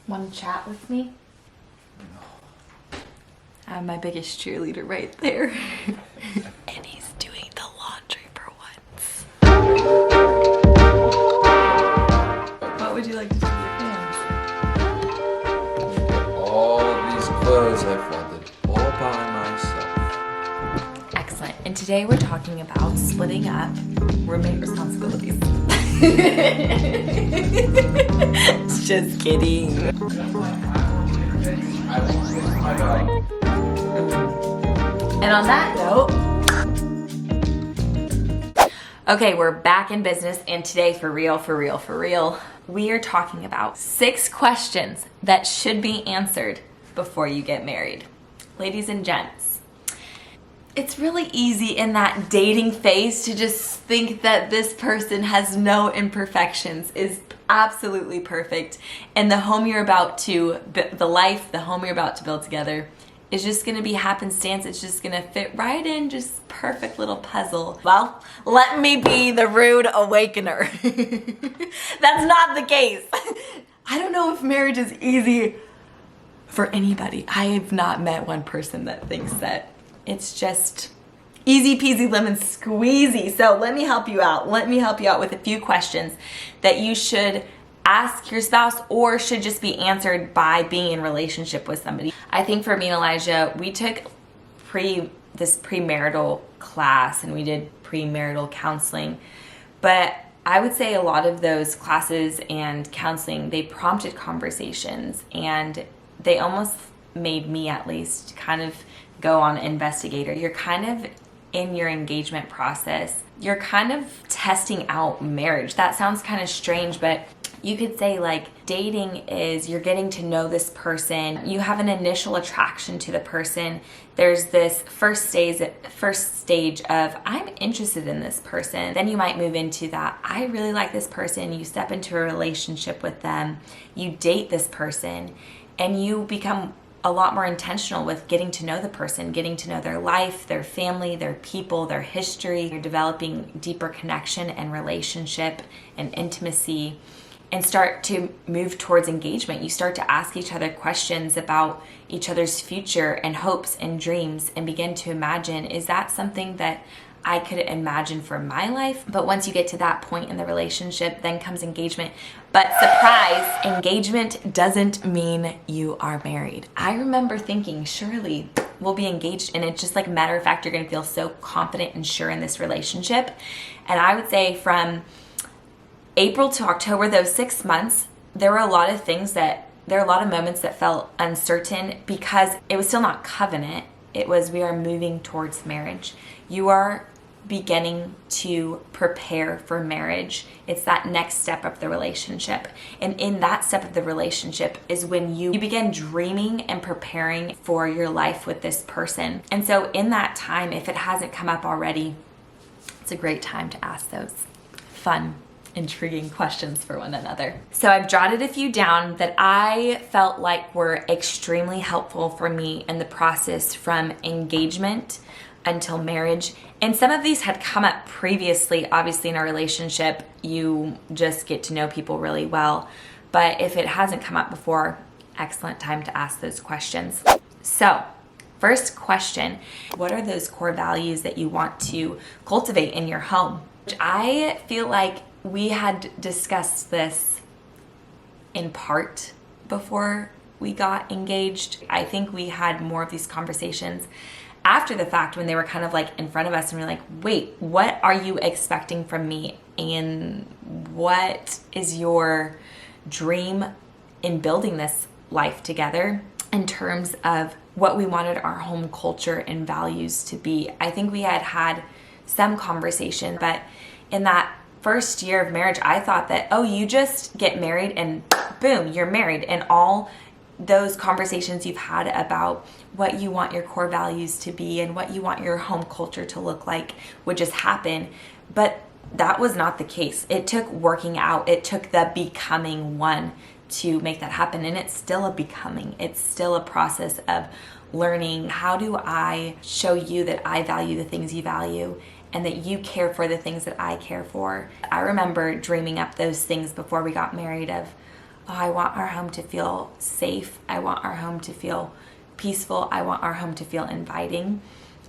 Want to chat with me? I have my biggest cheerleader right there. And he's doing the laundry for once. What would you like to do with your hands? All of these clothes I folded all by myself. Excellent. And today we're talking about splitting up roommate responsibilities. Just kidding. And on that note, okay, we're back in business, and today, for real, we are talking about 6 questions that should be answered before you get married. Ladies and gents, it's really easy in that dating phase to just think that this person has no imperfections, is absolutely perfect, and the home you're about to, the home you're about to build together is just gonna be happenstance. It's just gonna fit right in, just perfect little puzzle. Well, let me be the rude awakener. That's not the case. I don't know if marriage is easy for anybody. I have not met one person that thinks that it's just easy peasy lemon squeezy. So let me help you out. Let me help you out with a few questions that you should ask your spouse or should just be answered by being in relationship with somebody. I think for me and Elijah, we took this premarital class and we did premarital counseling. But I would say a lot of those classes and counseling, they prompted conversations, and they almost made me, at least, kind of go on investigator. You're kind of in your engagement process. You're kind of testing out marriage. That sounds kind of strange, but you could say like dating is you're getting to know this person. You have an initial attraction to the person. There's this first stage of I'm interested in this person. Then you might move into that I really like this person. You step into a relationship with them. You date this person, and you become a lot more intentional with getting to know the person, getting to know their life, their family, their people, their history. You're developing deeper connection and relationship and intimacy, and start to move towards engagement. You start to ask each other questions about each other's future and hopes and dreams, and begin to imagine, is that something that I could imagine for my life? But once you get to that point in the relationship, then comes engagement. But surprise, engagement doesn't mean you are married. I remember thinking, surely we'll be engaged, and it's just like matter of fact, you're gonna feel so confident and sure in this relationship. And I would say from April to October, those 6 months, there were a lot of moments that felt uncertain because it was still not covenant. It was, we are moving towards marriage. You are beginning to prepare for marriage. It's that next step of the relationship. And in that step of the relationship is when you begin dreaming and preparing for your life with this person. And so in that time, if it hasn't come up already, it's a great time to ask those fun, intriguing questions for one another. So I've jotted a few down that I felt like were extremely helpful for me in the process from engagement until marriage. And some of these had come up previously. Obviously in a relationship, you just get to know people really well. But if it hasn't come up before, excellent time to ask those questions. So first question, what are those core values that you want to cultivate in your home? I feel like we had discussed this in part before we got engaged. I think we had more of these conversations after the fact when they were kind of like in front of us, and we're like, wait, what are you expecting from me? And what is your dream in building this life together in terms of what we wanted our home culture and values to be? I think we had some conversation, but in that first year of marriage, I thought that, oh, you just get married and boom, you're married. And all those conversations you've had about what you want your core values to be and what you want your home culture to look like would just happen. But that was not the case. It took working out. It took the becoming one to make that happen. And it's still a becoming. It's still a process of learning, how do I show you that I value the things you value and that you care for the things that I care for. I remember dreaming up those things before we got married of, oh, I want our home to feel safe. I want our home to feel peaceful. I want our home to feel inviting,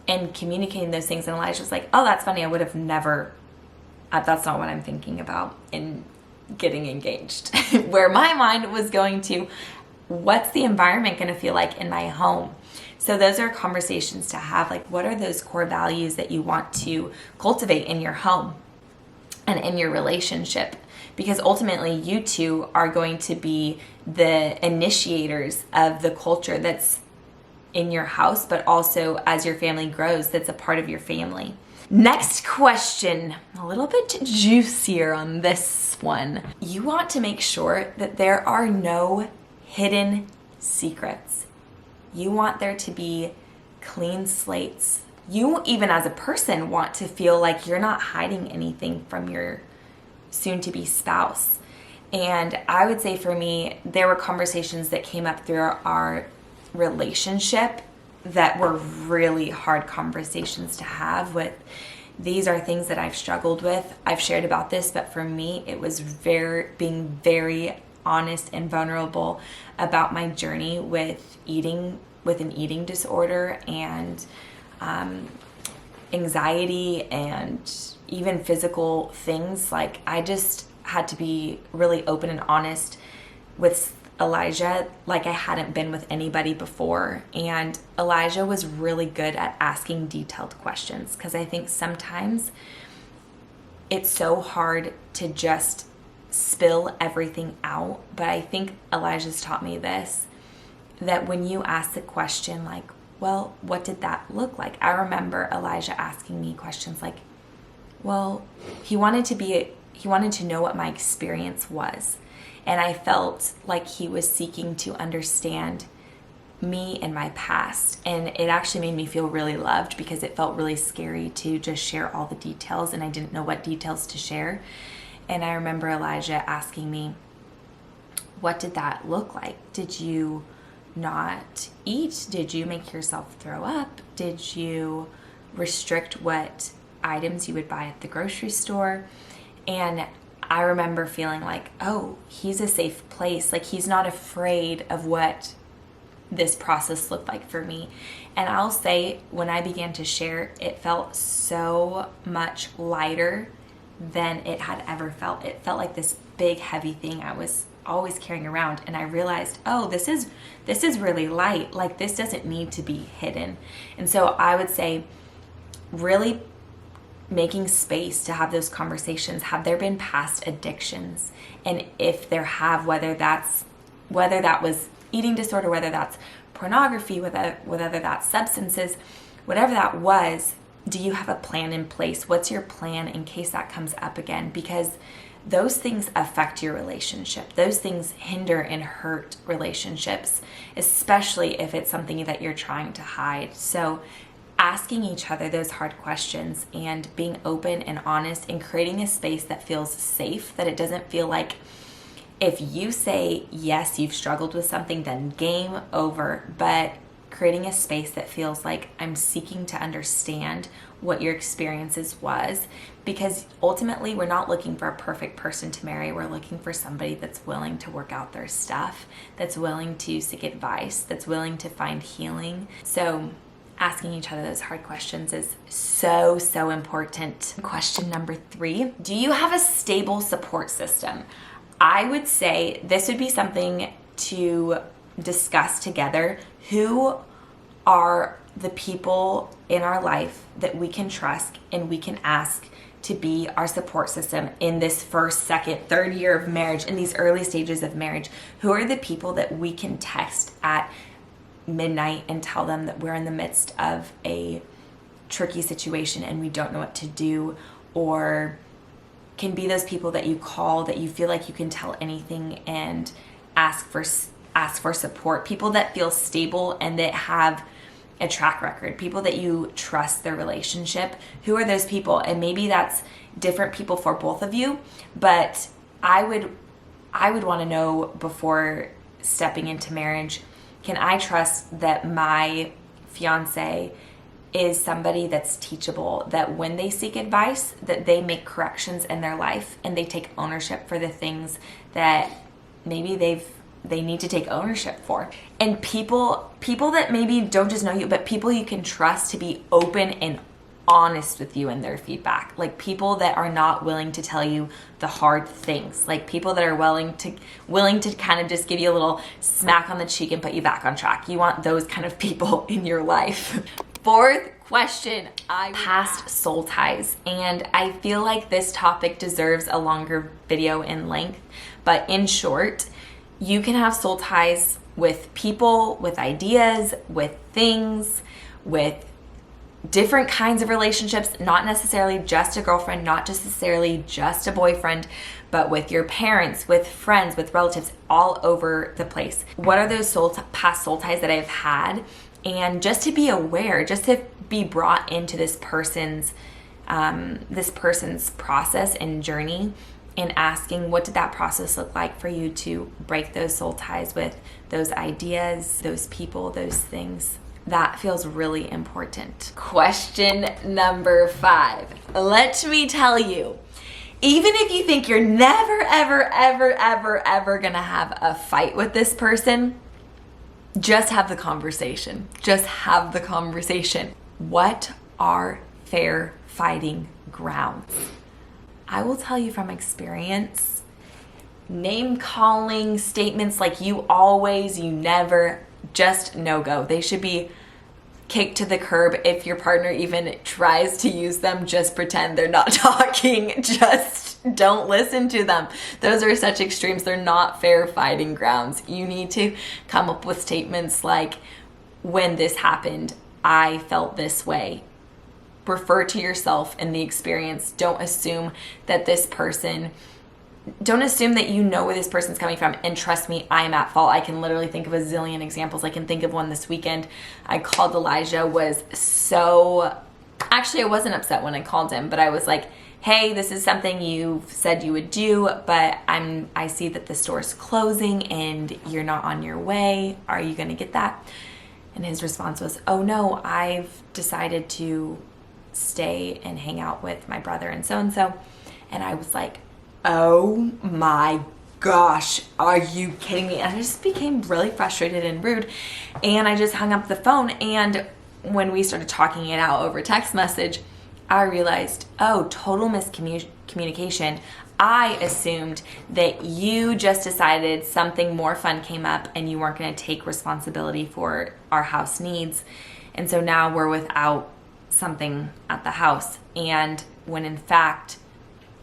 and communicating those things. And Elijah was like, oh, that's funny. I would have never, that's not what I'm thinking about in getting engaged. Where my mind was going to, what's the environment going to feel like in my home? So those are conversations to have. Like, what are those core values that you want to cultivate in your home and in your relationship? Because ultimately you two are going to be the initiators of the culture that's in your house, but also as your family grows, that's a part of your family. Next question, a little bit juicier on this one. You want to make sure that there are no hidden secrets. You want there to be clean slates. You, even as a person, want to feel like you're not hiding anything from your soon-to-be spouse. And I would say for me, there were conversations that came up through our relationship that were really hard conversations to have. With these are things that I've struggled with. I've shared about this, but for me, it was being very honest and vulnerable about my journey with an eating disorder and anxiety and even physical things. Like, I just had to be really open and honest with Elijah like I hadn't been with anybody before. And Elijah was really good at asking detailed questions, because I think sometimes it's so hard to just spill everything out. But I think Elijah's taught me this, that when you ask the question like, well, what did that look like? I remember Elijah asking me questions like, well, he wanted to know what my experience was. And I felt like he was seeking to understand me and my past. And it actually made me feel really loved, because it felt really scary to just share all the details, and I didn't know what details to share. And I remember Elijah asking me, what did that look like? Did you not eat? Did you make yourself throw up? Did you restrict what items you would buy at the grocery store? And I remember feeling like, oh, he's a safe place. Like, he's not afraid of what this process looked like for me. And I'll say, when I began to share, it felt so much lighter than it had ever felt. It felt like this big, heavy thing I was always carrying around. And I realized, oh, this is really light. Like, this doesn't need to be hidden. And so I would say, really making space to have those conversations. Have there been past addictions? And if there have, whether that was eating disorder, whether that's pornography, whether that's substances, whatever that was, do you have a plan in place? What's your plan in case that comes up again? Because those things affect your relationship. Those things hinder and hurt relationships, especially if it's something that you're trying to hide. So asking each other those hard questions and being open and honest and creating a space that feels safe, that it doesn't feel like if you say yes, you've struggled with something, then game over. But creating a space that feels like I'm seeking to understand what your experiences was, because ultimately we're not looking for a perfect person to marry. We're looking for somebody that's willing to work out their stuff, that's willing to seek advice, that's willing to find healing. So asking each other those hard questions is so, so important. Question number 3, do you have a stable support system? I would say this would be something to discuss together. Who are the people in our life that we can trust and we can ask to be our support system in this first, second, third year of marriage, in these early stages of marriage? Who are the people that we can text at midnight and tell them that we're in the midst of a tricky situation and we don't know what to do? Or can be those people that you call that you feel like you can tell anything and ask for support? People that feel stable and that have a track record, people that you trust their relationship. Who are those people? And maybe that's different people for both of you, but I would want to know before stepping into marriage, can I trust that my fiance is somebody that's teachable, that when they seek advice, that they make corrections in their life and they take ownership for the things that maybe they need to take ownership for. And people that maybe don't just know you, but people you can trust to be open and honest with you in their feedback. Like people that are not willing to tell you the hard things. Like people that are willing to kind of just give you a little smack on the cheek and put you back on track. You want those kind of people in your life. Fourth question, past soul ties. And I feel like this topic deserves a longer video in length, but in short, you can have soul ties with people, with ideas, with things, with different kinds of relationships, not necessarily just a girlfriend, not necessarily just a boyfriend, but with your parents, with friends, with relatives, all over the place. What are those past soul ties that I've had? And just to be aware, just to be brought into this person's process and journey, and asking, what did that process look like for you to break those soul ties with those ideas, those people, those things? That feels really important. Question number 5. Let me tell you, even if you think you're never, ever gonna have a fight with this person, just have the conversation. Just have the conversation. What are fair fighting grounds? I will tell you from experience, name calling statements like you always, you never, just no go. They should be kicked to the curb. If your partner even tries to use them, just pretend they're not talking. Just don't listen to them. Those are such extremes. They're not fair fighting grounds. You need to come up with statements like, when this happened, I felt this way. Refer to yourself and the experience. Don't assume that you know where this person's coming from. And trust me, I'm at fault. I can literally think of a zillion examples. I can think of one this weekend. I called Elijah, actually I wasn't upset when I called him, but I was like, hey, this is something you said you would do, but I see that the store's closing and you're not on your way. Are you gonna get that? And his response was, oh no, I've decided to stay and hang out with my brother and so. And I was like, oh my gosh, are you kidding me? And I just became really frustrated and rude. And I just hung up the phone. And when we started talking it out over text message, I realized, oh, total miscommunication. I assumed that you just decided something more fun came up and you weren't going to take responsibility for our house needs. And so now we're without something at the house. And when in fact,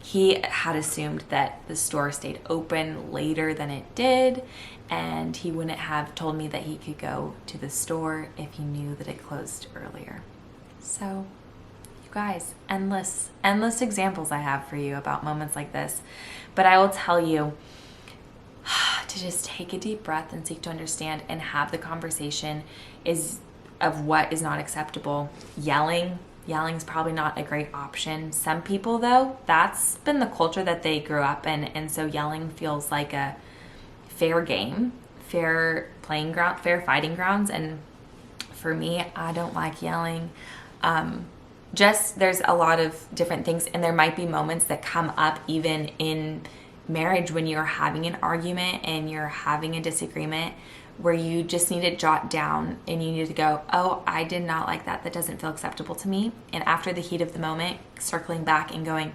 he had assumed that the store stayed open later than it did, and he wouldn't have told me that he could go to the store if he knew that it closed earlier. So, you guys, endless examples I have for you about moments like this. But I will tell you to just take a deep breath and seek to understand and have the conversation of what is not acceptable. Yelling's probably not a great option. Some people though, that's been the culture that they grew up in, and so yelling feels like a fair game, fair playing ground, fair fighting grounds. And for me, I don't like yelling. There's a lot of different things, and there might be moments that come up even in marriage when you're having an argument and you're having a disagreement, where you just need to jot down and you need to go, oh, I did not like that. That doesn't feel acceptable to me. And after the heat of the moment, circling back and going,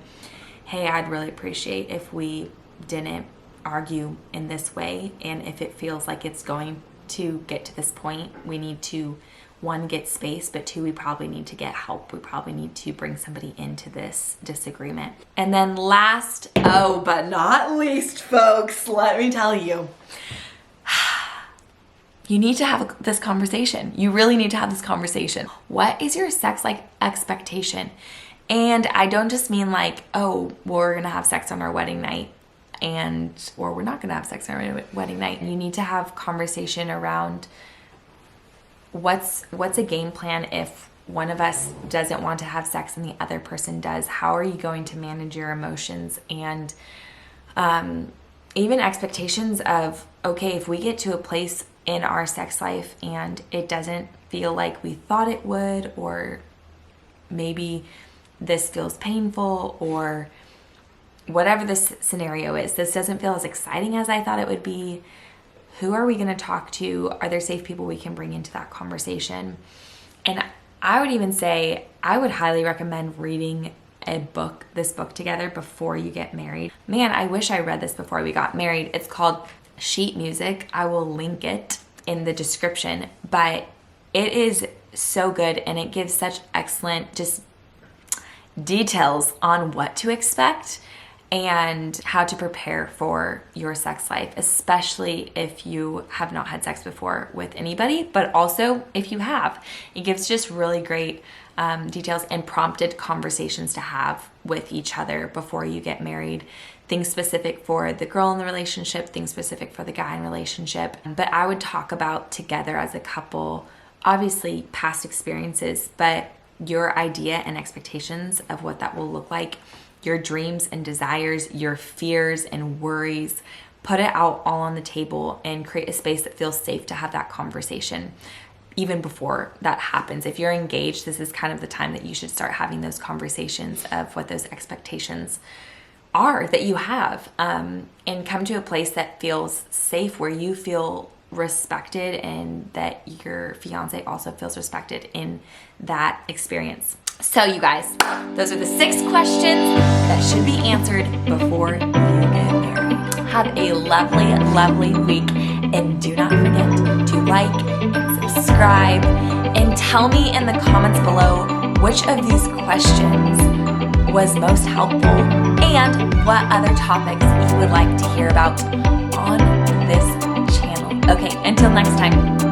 hey, I'd really appreciate if we didn't argue in this way. And if it feels like it's going to get to this point, we need to, 1, get space, but 2, we probably need to get help. We probably need to bring somebody into this disagreement. And then last, but not least, folks, let me tell you, you need to have this conversation. You really need to have this conversation. What is your sex like expectation? And I don't just mean like, oh, we're gonna have sex on our wedding night, or we're not gonna have sex on our wedding night. You need to have conversation around what's a game plan if one of us doesn't want to have sex and the other person does. How are you going to manage your emotions? And even expectations of, okay, if we get to a place in our sex life and it doesn't feel like we thought it would, or maybe this feels painful, or whatever this scenario is, this doesn't feel as exciting as I thought it would be. Who are we going to talk to? Are there safe people we can bring into that conversation? And I would even say I would highly recommend reading this book together before you get married. Man, I wish I read this before we got married. It's called Sheet Music. I will link it in the description, but it is so good and it gives such excellent just details on what to expect and how to prepare for your sex life, especially if you have not had sex before with anybody, but also if you have. It gives just really great details and prompted conversations to have with each other before you get married. Things specific for the girl in the relationship, things specific for the guy in the relationship. But I would talk about together as a couple, obviously past experiences, but your idea and expectations of what that will look like, your dreams and desires, your fears and worries. Put it out all on the table and create a space that feels safe to have that conversation even before that happens. If you're engaged, this is kind of the time that you should start having those conversations of what those expectations are that you have, and come to a place that feels safe, where you feel respected and that your fiance also feels respected in that experience. So you guys, those are the 6 questions that should be answered before you get married. Have a lovely, lovely week, and do not forget to like and subscribe, and tell me in the comments below which of these questions was most helpful and what other topics you would like to hear about on this channel. Okay, until next time.